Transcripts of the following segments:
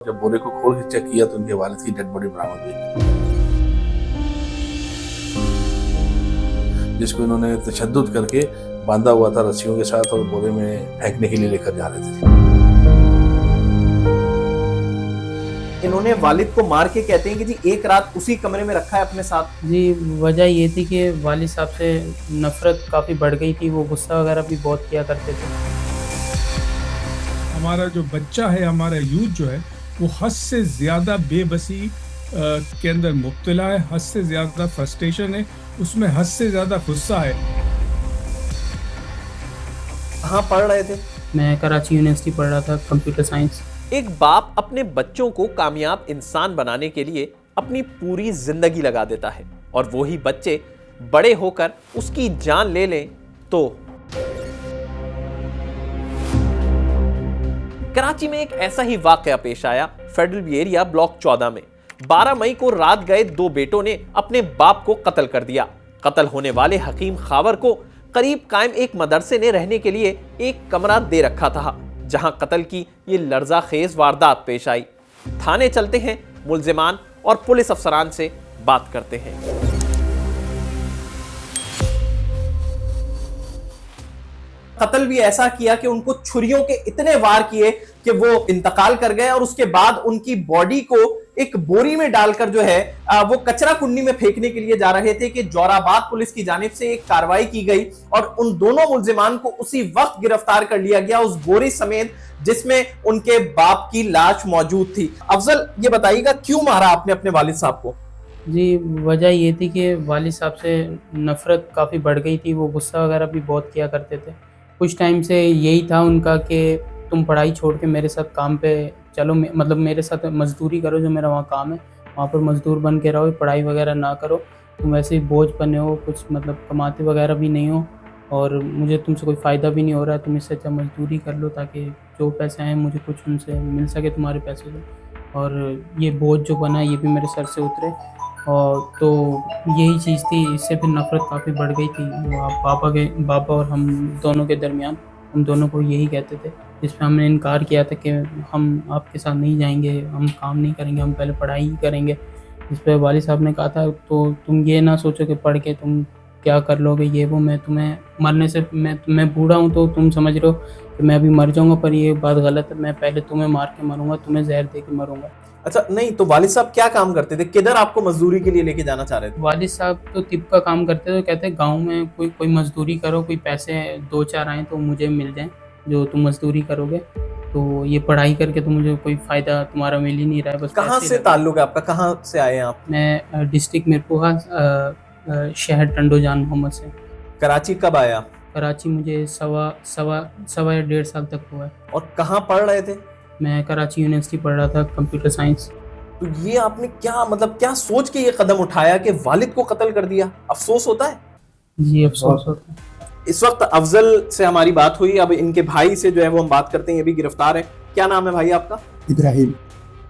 जब बोरे को खोल के चेक किया तो उनके वालिद की डेड बॉडी बरामद हुई, जिसको इन्होंने तशद्दुद करके बांधा हुआ था रस्सियों के साथ और बोरे में फेंकने के लिए लेकर जा रहे थे। इन्होंने वालिद को मार के कहते हैं कि जी एक रात उसी कमरे में रखा है अपने साथ। जी, वजह ये थी कि वालिद साहब से नफ़रत काफ़ी बढ़ गई थी, वो गुस्सा वगैरह भी बहुत किया करते थे। हमारा जो बच्चा है, हमारा यूथ जो है, वो हद से ज़्यादा बेबसी के अंदर मुब्तला है, हद से ज़्यादा फ्रस्ट्रेशन है, उसमें हद से ज़्यादा गुस्सा है। कहाँ पढ़ रहे थे? मैं कराची यूनिवर्सिटी पढ़ रहा था, कंप्यूटर साइंस। एक बाप अपने बच्चों को कामयाब इंसान बनाने के लिए अपनी पूरी जिंदगी लगा देता है और वही बच्चे बड़े होकर उसकी जान ले लें तो। कराची में एक ऐसा ही वाकया पेश आया फेडरल एरिया ब्लॉक 14 में। 12 मई को रात गए दो बेटों ने अपने बाप को कत्ल कर दिया। कत्ल होने वाले हकीम खावर को करीब कायम एक मदरसे ने रहने के लिए एक कमरा दे रखा था, जहां कत्ल की ये लर्ज़ाखेज वारदात पेश आई। थाने चलते हैं, मुल्जिमान और पुलिस अफसरान से बात करते हैं। कत्ल भी ऐसा किया कि उनको छुरियों के इतने वार किए कि वो इंतकाल कर गए और उसके बाद उनकी बॉडी को एक बोरी में डालकर जो है वो कचरा कुंडी में फेंकने के लिए जा रहे थे कि जोराबाद पुलिस की जानिब से एक कार्रवाई की गई और उन दोनों मुल्जिमान को उसी वक्त गिरफ्तार कर लिया गया, उस बोरी समेत जिसमें उनके बाप की लाश मौजूद थी। अफजल, ये बताइएगा क्यों मारा आपने अपने वालिद साहब को? जी, वजह ये थी कि वालिद साहब से नफ़रत काफ़ी बढ़ गई थी, वो गुस्सा वगैरह भी बहुत किया करते थे। कुछ टाइम से यही था उनका कि तुम पढ़ाई छोड़ के मेरे साथ काम पे चलो, मतलब मेरे साथ मजदूरी करो, जो मेरा वहाँ काम है वहाँ पर मजदूर बन के रहो, पढ़ाई वगैरह ना करो, तुम वैसे ही बोझ बने हो, कुछ मतलब कमाते वगैरह भी नहीं हो और मुझे तुमसे कोई फ़ायदा भी नहीं हो रहा है, तुम इससे अच्छा मजदूरी कर लो ताकि जो पैसे आएँ मुझे कुछ उनसे मिल सके, तुम्हारे पैसे से, और ये बोझ जो बना ये भी मेरे सर से उतरे। और तो यही चीज़ थी, इससे फिर नफ़रत काफ़ी बढ़ गई थी पापा और हम दोनों के दरमियान। हम दोनों को यही कहते थे, जिस पे हमने इनकार किया था कि हम आपके साथ नहीं जाएंगे, हम काम नहीं करेंगे, हम पहले पढ़ाई ही करेंगे। इस पे वालिद साहब ने कहा था तो तुम ये ना सोचो कि पढ़ के तुम क्या कर लोगे, ये वो, मैं तुम्हें मरने से मैं बूढ़ा हूँ तो तुम समझ रहे हो कि मैं अभी मर जाऊँगा, पर ये बात गलत है, मैं पहले तुम्हें मार के मरूँगा, तुम्हें जहर दे के मरूँगा। अच्छा, नहीं तो वालिद साहब क्या काम करते थे? किधर आपको मजदूरी के लिए लेके जाना चाह रहे थे? वालिद साहब तो तिब का काम करते थे, कहते गांव में कोई मजदूरी करो, कोई पैसे 2-4 आए तो मुझे मिल जाएं, जो तुम मजदूरी करोगे, तो ये पढ़ाई करके तो मुझे कोई फ़ायदा तुम्हारा मिल ही नहीं रहा है। बस कहाँ से ताल्लुक है आपका? कहाँ से आए हैं आप? मैं डिस्ट्रिक्ट मिरपुरा, शहर टंडोजान मोहम्मद से। कराची कब आए आप? कराची मुझे सवा या 1.5 साल तक हुआ है। और कहाँ पढ़ रहे थे? मैं कराची यूनिवर्सिटी पढ़ रहा था, कंप्यूटर साइंस। तो ये आपने क्या सोच के ये कदम उठाया कि वालिद को कत्ल कर दिया? अफसोस होता है? जी, अफसोस होता है। इस वक्त अफजल से हमारी बात हुई, अब इनके भाई से जो है वो हम बात करते हैं, ये भी गिरफ्तार है। क्या नाम है भाई आपका? इब्राहिम।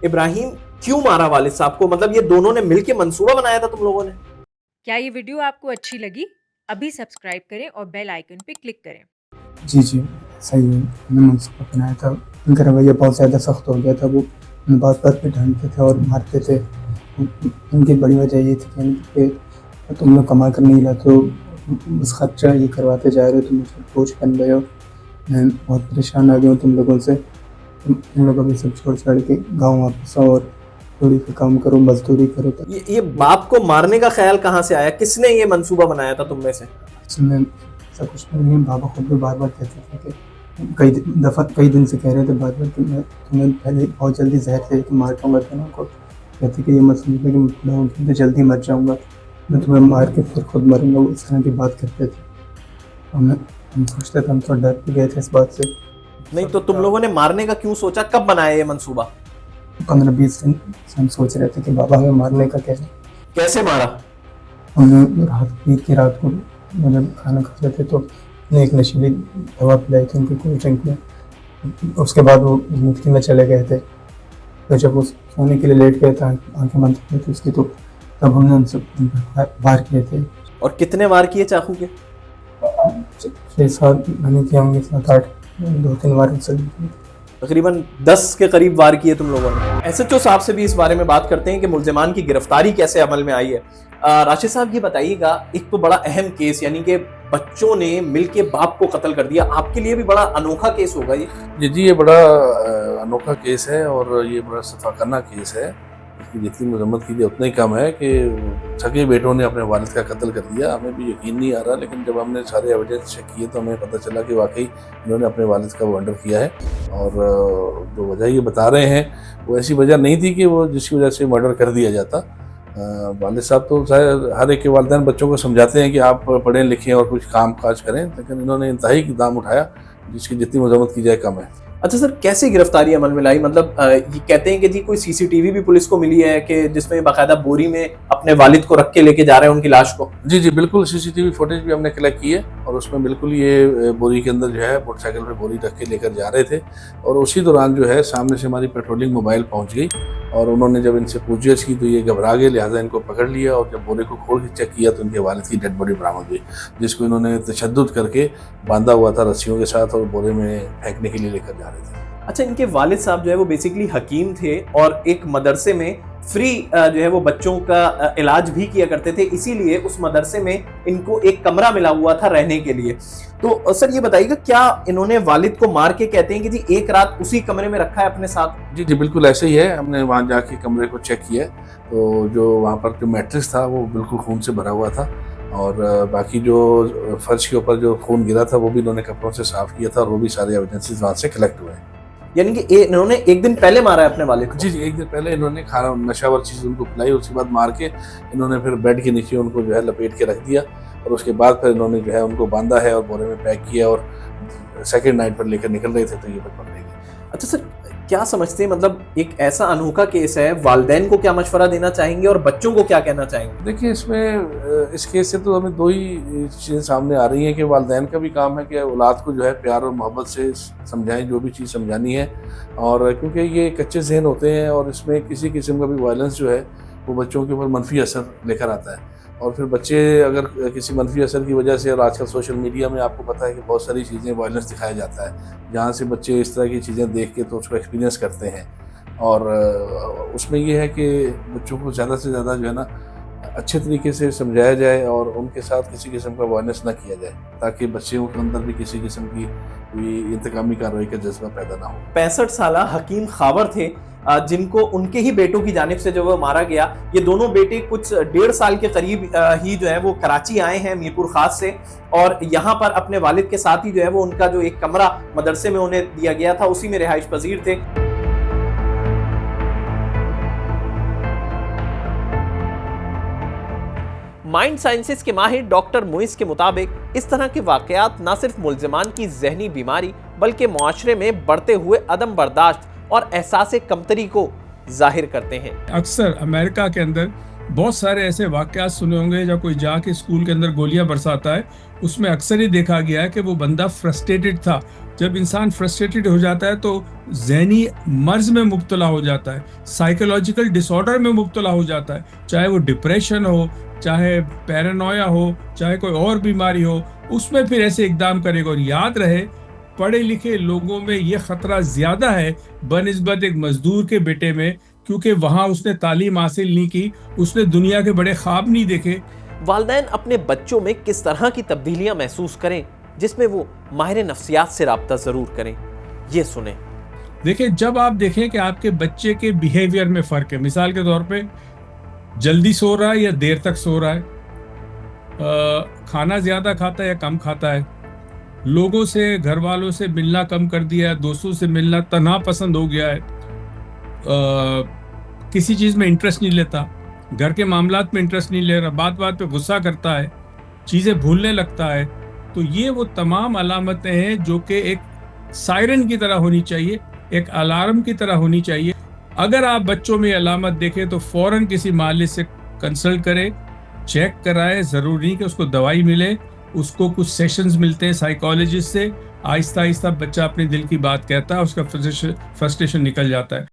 इब्राहिम, क्यों मारा वालिद साहब को? मतलब ये दोनों ने मिलके मंसूबा बनाया था तुम लोगों ने? क्या ये वीडियो आपको अच्छी लगी? अभी सब्सक्राइब करें और बेल आइकन पे क्लिक करें। जी सही है, मैंने मंसूबा बनाया था। उनका रवैया बहुत ज़्यादा सख्त हो गया था, वो बात बात पे ढांढते थे और मारते थे। उनकी बड़ी वजह ये थी कि तुम लोग कमा कर नहीं लाते हो, बस खर्चा ये करवाते जा रहे हो, तुम मुझे बोझ बन गए हो, मैं बहुत परेशान आ गया हूँ तुम लोगों से। तुम लोग अभी सब छोड़ छाड़ के गाँव वापस आओ और थोड़ी सा काम करो, मजदूरी करो। ये बाप को मारने का ख्याल कहाँ से आया? किसने ये मंसूबा बनाया था तुम में से? ऐसा कुछ नहीं, बाबा खुद भी बार बार कहते थे कि कई दिन से कह रहे थे बार बार कि मैं तुम्हें पहले बहुत जल्दी जहर दे के मार जाऊँगा दोनों को। कहते कि ये मत समझो कि मैं तो जल्दी मर जाऊँगा, मैं तुम्हें मार के फिर खुद मरूँगा, वो इस तरह की बात करते थे। हम सोचते थे, हम तो डर भी गए थे इस बात से। नहीं तो तुम लोगों ने मारने का क्यों सोचा? कब बनाया ये मंसूबा? 15-20 दिन से हम सोच रहे थे कि बाबा हमें मारने का कैसे मारा? हमने ईद की रात को मतलब खाना खा रहे थे तो एक नशीली दवा पिलाई थी उनकी कोल्ड ड्रिंक में। उसके बाद वो मुफ्ती में चले गए थे, तो जब वो सोने के लिए लेट गए थे, आंखें बंद की थी उसकी, तो तब हमने उनसे वार किए थे। और कितने वार किए चाकू के? 6-7 मैंने किया होंगे, 7-8, 2-3 वार। तकरीबन 10 के करीब वार किए तुम लोगों ने। एसएचओ साहब से भी इस बारे में बात करते हैं कि मुल्जिमान की गिरफ्तारी कैसे अमल में आई है। राशिद साहब ये बताइएगा, एक तो बड़ा अहम केस यानी कि बच्चों ने मिलके बाप को कत्ल कर दिया, आपके लिए भी बड़ा अनोखा केस होगा ये। जी ये बड़ा अनोखा केस है और ये बड़ा सफाकाना केस है। इसकी जितनी मजम्मत कीजिए उतना ही कम है कि सगे बेटों ने अपने वालिद का कत्ल कर दिया। हमें भी यकीन नहीं आ रहा, लेकिन जब हमने सारे एविडेंस चेक किए तो हमें पता चला कि वाकई इन्होंने अपने वालिद का मर्डर किया है। और जो वजह ये बता रहे हैं वो ऐसी वजह नहीं थी कि वो जिसकी वजह से मर्डर कर दिया जाता। वालिद साहब तो हर एक के वालिदैन बच्चों को समझाते हैं कि आप पढ़ें लिखें और कुछ काम काज करें, लेकिन इन्होंने इंतहाई इक़दाम उठाया जिसकी जितनी मजम्मत की जाए कम है। अच्छा सर, कैसे गिरफ्तारी अमल में लाई? मतलब ये कहते हैं कि जी कोई सीसीटीवी भी पुलिस को मिली है कि जिसमें बाकायदा बोरी में अपने वालिद को रख के लेके जा रहे हैं उनकी लाश को। जी बिल्कुल, सीसीटीवी फुटेज भी हमने कलेक्ट की है और उसमें बिल्कुल ये बोरी के अंदर जो है मोटरसाइकिल पे बोरी रख के लेकर जा रहे थे। और उसी दौरान जो है सामने से हमारी पेट्रोलिंग मोबाइल पहुंच गई और उन्होंने जब इनसे पूछताछ की तो ये घबरा गए, लिहाजा इनको पकड़ लिया और जब बोरे को खोल के चेक किया तो इनके वालिद की डेड बॉडी बरामद हुई, जिसको इन्होंने तशद्दुद करके बांधा हुआ था रस्सियों के साथ और बोरे में फेंकने के लिए लेकर जा रहे थे। अच्छा, इनके वालिद साहब जो है वो बेसिकली हकीम थे और एक मदरसे में फ्री जो है वो बच्चों का इलाज भी किया करते थे, इसीलिए उस मदरसे में इनको एक कमरा मिला हुआ था रहने के लिए। तो सर ये बताइएगा, क्या इन्होंने वालिद को मार के कहते हैं कि जी एक रात उसी कमरे में रखा है अपने साथ? जी बिल्कुल ऐसे ही है। हमने वहाँ जाके कमरे को चेक किया तो जो वहाँ पर जो मैट्रिक्स था वो बिल्कुल खून से भरा हुआ था और बाकी जो फर्श के ऊपर जो खून गिरा था वो भी इन्होंने कपड़ों से साफ किया था और वो भी सारे एविडेंसेस वहाँ से कलेक्ट हुए हैं। यानी कि इन्होंने एक दिन पहले मारा है अपने वालिद को? जी एक दिन पहले इन्होंने खाना नशावर चीज़ उनको पिलाई, उसके बाद मार के इन्होंने फिर बेड के नीचे उनको जो है लपेट के रख दिया और उसके बाद फिर इन्होंने जो है उनको बांधा है और बोरे में पैक किया और सेकंड नाइट पर लेकर निकल रहे थे तो ये फिर पकड़े गए। अच्छा सर, क्या समझते हैं, मतलब एक ऐसा अनोखा केस है, वालिदैन को क्या मशवरा देना चाहेंगे और बच्चों को क्या कहना चाहेंगे? देखिए इसमें इस केस से तो हमें दो ही चीज़ें सामने आ रही हैं कि वालिदैन का भी काम है कि औलाद को जो है प्यार और मोहब्बत से समझाएं जो भी चीज़ समझानी है, और क्योंकि ये कच्चे जहन होते हैं और इसमें किसी किस्म का भी वायलेंस जो है वो बच्चों के ऊपर मनफी असर लेकर आता है। और फिर बच्चे अगर किसी मनफी असर की वजह से, और आजकल सोशल मीडिया में आपको पता है कि बहुत सारी चीज़ें वायलेंस दिखाया जाता है जहाँ से बच्चे इस तरह की चीज़ें देख के तो उसको एक्सपीरियंस करते हैं और उसमें ये है कि बच्चों को ज़्यादा से ज़्यादा जो है ना अच्छे तरीके से समझाया जाए और उनके साथ किसी किस्म का वायलेंस ना किया जाए ताकि बच्चों के अंदर भी किसी किस्म की कोई इंतकामी कार्रवाई का जज्बा पैदा ना हो। 65 साल हकीम खावर थे जिनको उनके ही बेटों की जानिब से जो वो मारा गया। ये दोनों बेटे कुछ 1.5 साल के करीब ही जो है वो कराची आए हैं मीरपुर खास से और यहाँ पर अपने वालिद के साथ ही जो है वो उनका जो एक कमरा मदरसे में उन्हें दिया गया था उसी में रिहाइश पजीर थे। माइंड साइंसेस के माहिर डॉक्टर मुइस के मुताबिक इस तरह के वाकयात न सिर्फ मुल्जिमान की जहनी बीमारी बल्कि मुआशरे में बढ़ते हुए अदम बर्दाश्त और एहसास कमतरी को जाहिर करते हैं। अक्सर अमेरिका के अंदर बहुत सारे ऐसे वाकयात सुने होंगे जब कोई जाके स्कूल के अंदर गोलियां बरसाता है, उसमें अक्सर ही देखा गया है कि वो बंदा फ्रस्ट्रेटेड था। जब इंसान फ्रस्ट्रेटेड हो जाता है तो ज़हनी मर्ज में मुब्तला हो जाता है, साइकोलॉजिकल डिसऑर्डर में मुब्तला हो जाता है, चाहे वो डिप्रेशन हो, चाहे पैरानोया हो, चाहे कोई और बीमारी हो, उसमें फिर ऐसे इकदाम करेगा। और याद रहे, पढ़े लिखे लोगों में ये खतरा ज्यादा है बनिस्बत एक मजदूर के बेटे में, क्योंकि वहां उसने तालीम हासिल नहीं की, उसने दुनिया के बड़े ख्वाब नहीं देखे। वालिदैन अपने बच्चों में किस तरह की तब्दीलियां महसूस करें जिसमें वो माहिर नफ्सियात से राब्ता जरूर करें, ये सुने। देखिए, जब आप देखें कि आपके बच्चे के बिहेवियर में फर्क है, मिसाल के तौर पे जल्दी सो रहा है या देर तक सो रहा है, खाना ज्यादा खाता है या कम खाता है, लोगों से, घर वालों से मिलना कम कर दिया है, दोस्तों से मिलना तन्हा पसंद हो गया है, किसी चीज़ में इंटरेस्ट नहीं लेता, घर के मामलात में इंटरेस्ट नहीं ले रहा, बात बात पे गुस्सा करता है, चीज़ें भूलने लगता है, तो ये वो तमाम अलामतें हैं जो कि एक सायरन की तरह होनी चाहिए, एक अलार्म की तरह होनी चाहिए। अगर आप बच्चों में अलामत देखें तो फ़ौरन किसी मालिक से कंसल्ट करें, चेक कराएं। ज़रूरी नहीं कि उसको दवाई मिले, उसको कुछ सेशंस मिलते हैं साइकोलॉजिस्ट से, आहिस्ता आहिस्ता बच्चा अपने दिल की बात कहता है, उसका फ्रस्ट्रेशन निकल जाता है।